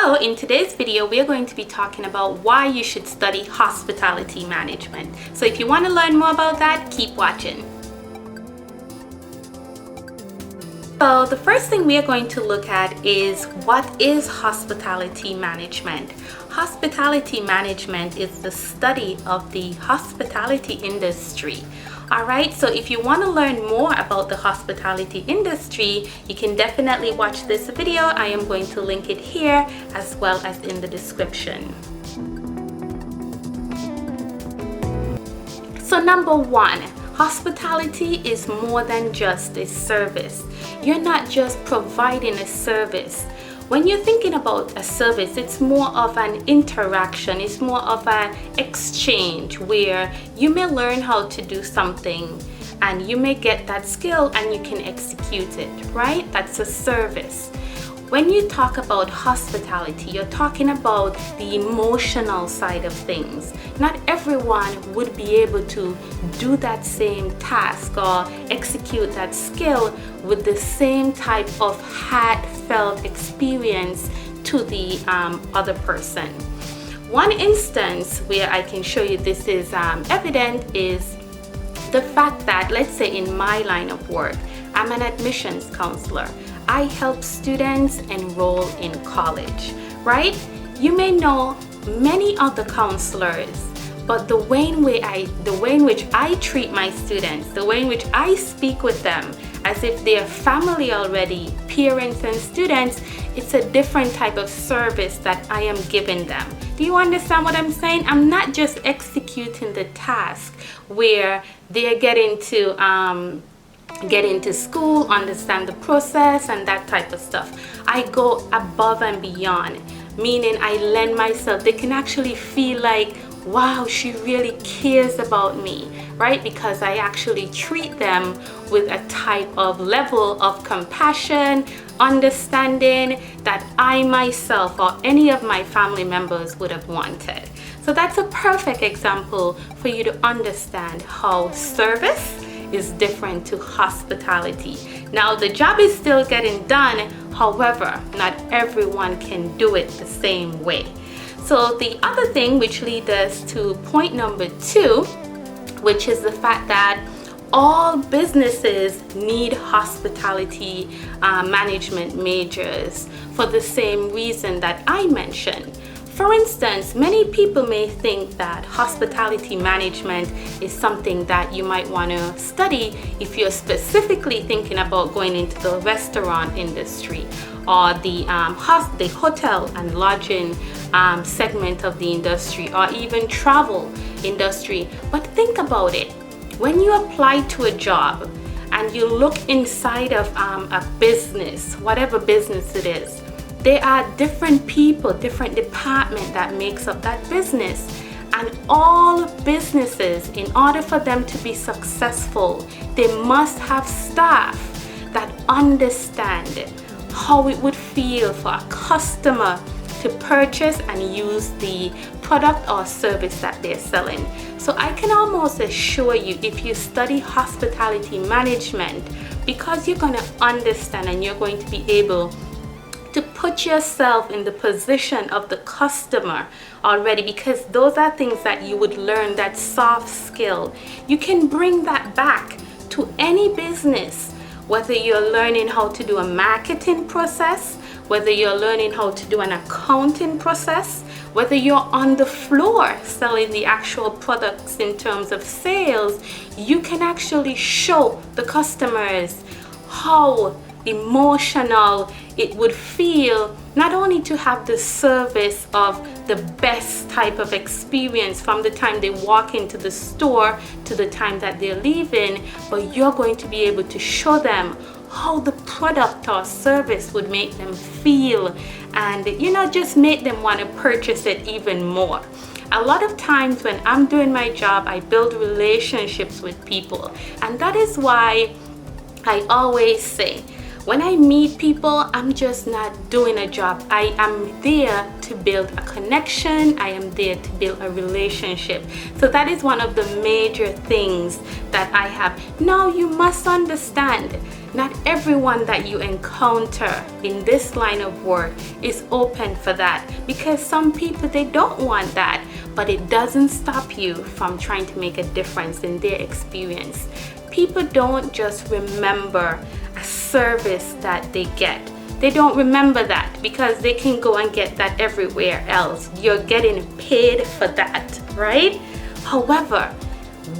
So in today's video, we are going to be talking about why you should study hospitality management. So if you want to learn more about that, keep watching. So the first thing we are going to look at is what is hospitality management. Hospitality management is the study of the hospitality industry. Alright, so if you want to learn more about the hospitality industry, you can definitely watch this video. I am going to link it here as well as in the description. So number one, hospitality is more than just a service. You're not just providing a service. When you're thinking about a service, it's more of an interaction, it's more of an exchange where you may learn how to do something and you may get that skill and you can execute it, right? That's a service. When you talk about hospitality, you're talking about the emotional side of things. Not everyone would be able to do that same task or execute that skill with the same type of heartfelt experience to the other person. One instance where I can show you this is evident is the fact that, let's say in my line of work, I'm an admissions counselor. I help students enroll in college, right? You may know many other counselors, but the way in which I treat my students, the way in which I speak with them as if they're family already, parents and students, it's a different type of service that I am giving them. Do you understand what I'm saying? I'm not just executing the task where they're getting to get into school, understand the process and that type of stuff. I go above and beyond, meaning I lend myself. They can actually feel like, wow, she really cares about me, right? Because I actually treat them with a type of level of compassion, understanding that I myself or any of my family members would have wanted. So that's a perfect example for you to understand how service is different to hospitality. Now the job is still getting done, however, not everyone can do it the same way. So the other thing which leads us to point number two, which is the fact that all businesses need hospitality management majors for the same reason that I mentioned. For instance, many people may think that hospitality management is something that you might want to study if you're specifically thinking about going into the restaurant industry or the hotel and lodging segment of the industry, or even travel industry. But think about it. When you apply to a job and you look inside of a business, whatever business it is, there are different people, different departments that makes up that business. And all businesses, in order for them to be successful, they must have staff that understand how it would feel for a customer to purchase and use the product or service that they're selling. So I can almost assure you, if you study hospitality management, because you're going to understand and you're going to be able to put yourself in the position of the customer already, because those are things that you would learn, that soft skill. You can bring that back to any business, whether you're learning how to do a marketing process, whether you're learning how to do an accounting process, whether you're on the floor selling the actual products in terms of sales, you can actually show the customers how emotional it would feel, not only to have the service of the best type of experience from the time they walk into the store to the time that they're leaving, but you're going to be able to show them how the product or service would make them feel and, just make them want to purchase it even more. A lot of times when I'm doing my job, I build relationships with people, and that is why I always say, when I meet people, I'm just not doing a job. I am there to build a connection. I am there to build a relationship. So that is one of the major things that I have. Now you must understand, not everyone that you encounter in this line of work is open for that, because some people, they don't want that, but it doesn't stop you from trying to make a difference in their experience. People don't just remember a service that they get. They don't remember that because they can go and get that everywhere else. You're getting paid for that, right? However,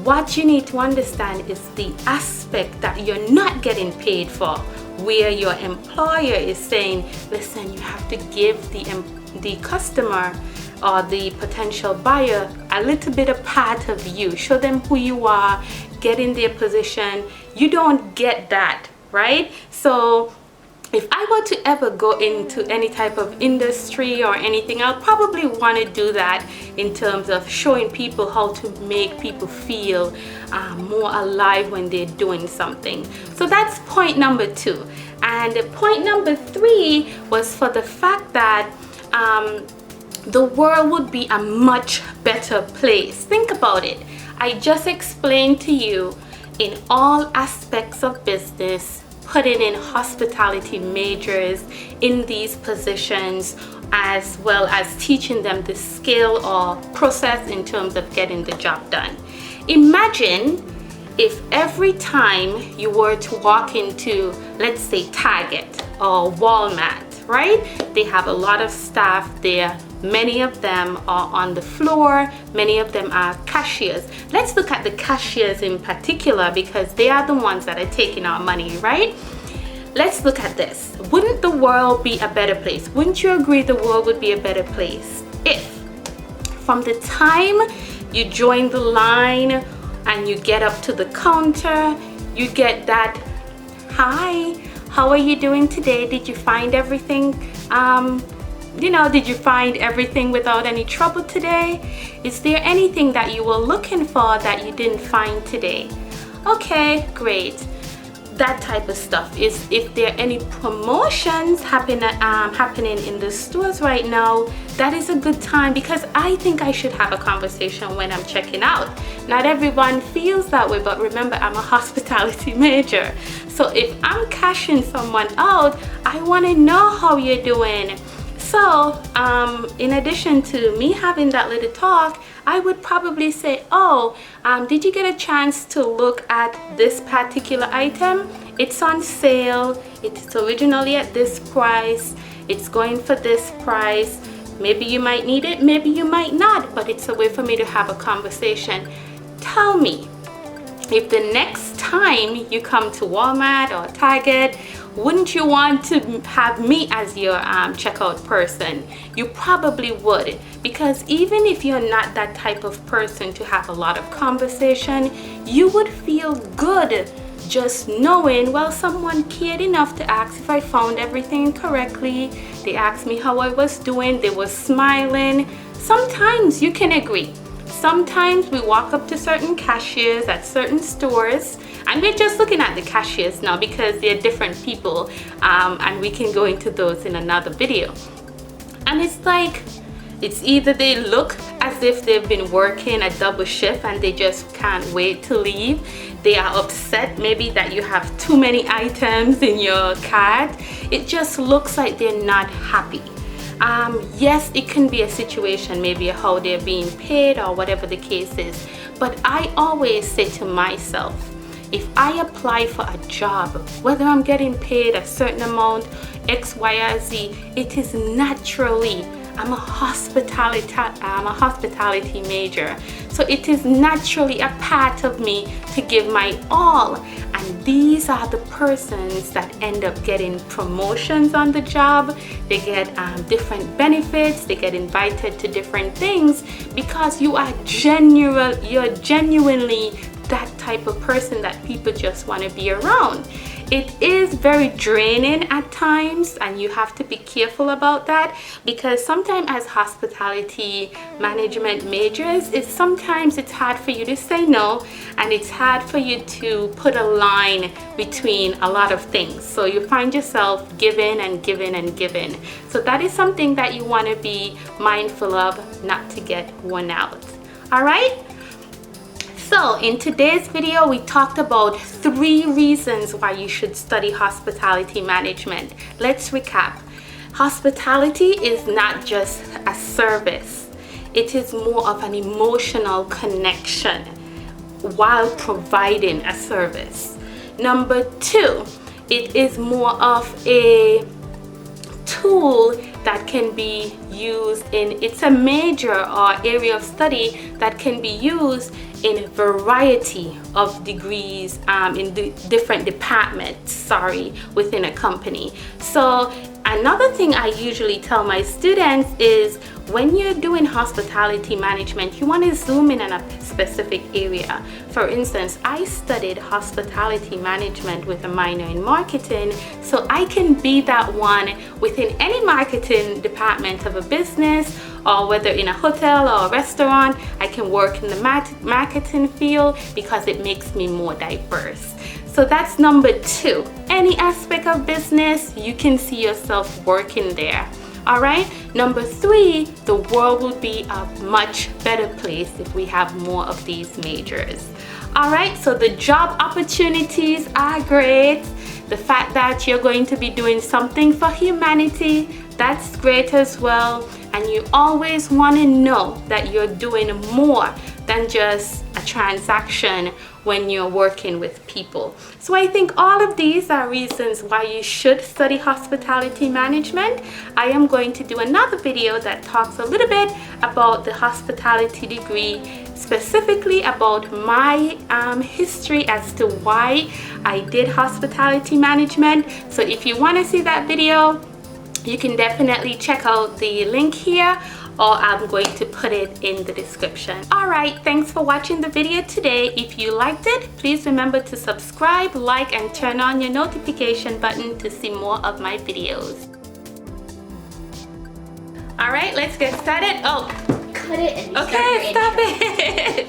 what you need to understand is the aspect that you're not getting paid for, where your employer is saying, listen, you have to give the customer or the potential buyer a little bit of part of you. Show them who you are, get in their position. You don't get that, right? So if I were to ever go into any type of industry or anything, I'll probably want to do that in terms of showing people how to make people feel more alive when they're doing something. So that's point number 2. And point number 3 was for the fact that the world would be a much better place. Think about it. I just explained to you, in all aspects of business, putting in hospitality majors in these positions, as well as teaching them the skill or process in terms of getting the job done. Imagine if every time you were to walk into, let's say, Target or Walmart, right? They have a lot of staff there. Many of them are on the floor. Many of them are cashiers. Let's look at the cashiers in particular, because they are the ones that are taking our money, right? Let's look at this. Wouldn't the world be a better place? Wouldn't you agree the world would be a better place if from the time you join the line and you get up to the counter, you get that, hi, how are you doing today? Did you find everything? Did you find everything without any trouble today? Is there anything that you were looking for that you didn't find today? Okay, great. That type of stuff. Is if there are any promotions happening in the stores right now, that is a good time, because I think I should have a conversation when I'm checking out. Not everyone feels that way, but remember, I'm a hospitality major. So if I'm cashing someone out, I want to know how you're doing. So in addition to me having that little talk, I would probably say, oh, did you get a chance to look at this particular item? It's on sale. It's originally at this price. It's going for this price. Maybe you might need it, maybe you might not, but it's a way for me to have a conversation. Tell me, if the next time you come to Walmart or Target, wouldn't you want to have me as your checkout person? You probably would, because even if you're not that type of person to have a lot of conversation, you would feel good just knowing, well, someone cared enough to ask if I found everything correctly. They asked me how I was doing. They were smiling. Sometimes you can agree. Sometimes we walk up to certain cashiers at certain stores, and we're just looking at the cashiers now because they're different people, and we can go into those in another video. And it's like, it's either they look as if they've been working a double shift and they just can't wait to leave. They are upset maybe that you have too many items in your cart. It just looks like they're not happy. Yes, it can be a situation, maybe how they're being paid or whatever the case is. But I always say to myself, if I apply for a job, whether I'm getting paid a certain amount, X, Y, or Z, it is naturally, I'm a hospitality major. So it is naturally a part of me to give my all. And these are the persons that end up getting promotions on the job. They get different benefits. They get invited to different things because you're genuinely that type of person that people just want to be around. It is very draining at times, and you have to be careful about that, because sometimes as hospitality management majors, sometimes it's hard for you to say no, and it's hard for you to put a line between a lot of things. So you find yourself giving and giving and giving. So that is something that you want to be mindful of, not to get worn out. All right? So in today's video, we talked about 3 reasons why you should study hospitality management. Let's recap. Hospitality is not just a service. It is more of an emotional connection while providing a service. Number 2, it is more of a tool that can be used it's a major or area of study that can be used in a variety of degrees in the different departments, within a company. So another thing I usually tell my students is when you're doing hospitality management, you want to zoom in on a specific area. For instance, I studied hospitality management with a minor in marketing, so I can be that one within any marketing department of a business, or whether in a hotel or a restaurant. I can work in the marketing field because it makes me more diverse. So that's number 2. Any aspect of business, you can see yourself working there. All right. Number 3, the world would be a much better place if we have more of these majors. All right. So the job opportunities are great. The fact that you're going to be doing something for humanity, that's great as well. And you always want to know that you're doing more than just a transaction when you're working with people. So I think all of these are reasons why you should study hospitality management. I am going to do another video that talks a little bit about the hospitality degree, specifically about my history as to why I did hospitality management. So if you want to see that video, you can definitely check out the link here, or I'm going to put it in the description. Alright, thanks for watching the video today. If you liked it, please remember to subscribe, like, and turn on your notification button to see more of my videos. Alright, let's get started. Oh, cut it and okay, stop it.